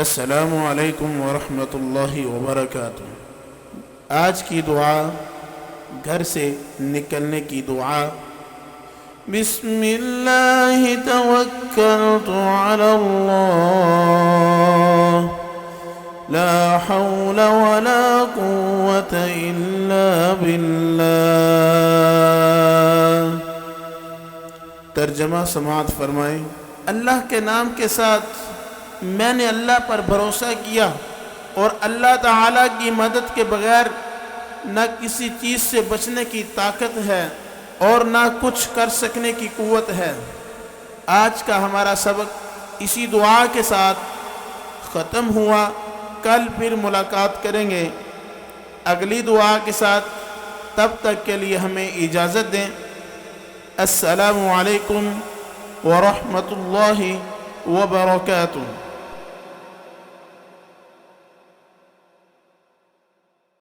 السلام علیکم ورحمۃ اللہ وبرکاتہ۔ آج کی دعا، گھر سے نکلنے کی دعا۔ بسم اللہ توکلت علی اللہ، لا حول ولا قوة الا باللہ۔ ترجمہ سماعت فرمائیں۔ اللہ کے نام کے ساتھ میں نے اللہ پر بھروسہ کیا اور اللہ تعالیٰ کی مدد کے بغیر نہ کسی چیز سے بچنے کی طاقت ہے اور نہ کچھ کر سکنے کی قوت ہے۔ آج کا ہمارا سبق اسی دعا کے ساتھ ختم ہوا۔ کل پھر ملاقات کریں گے اگلی دعا کے ساتھ، تب تک کے لیے ہمیں اجازت دیں۔ السلام علیکم ورحمۃ اللہ وبرکاتہ۔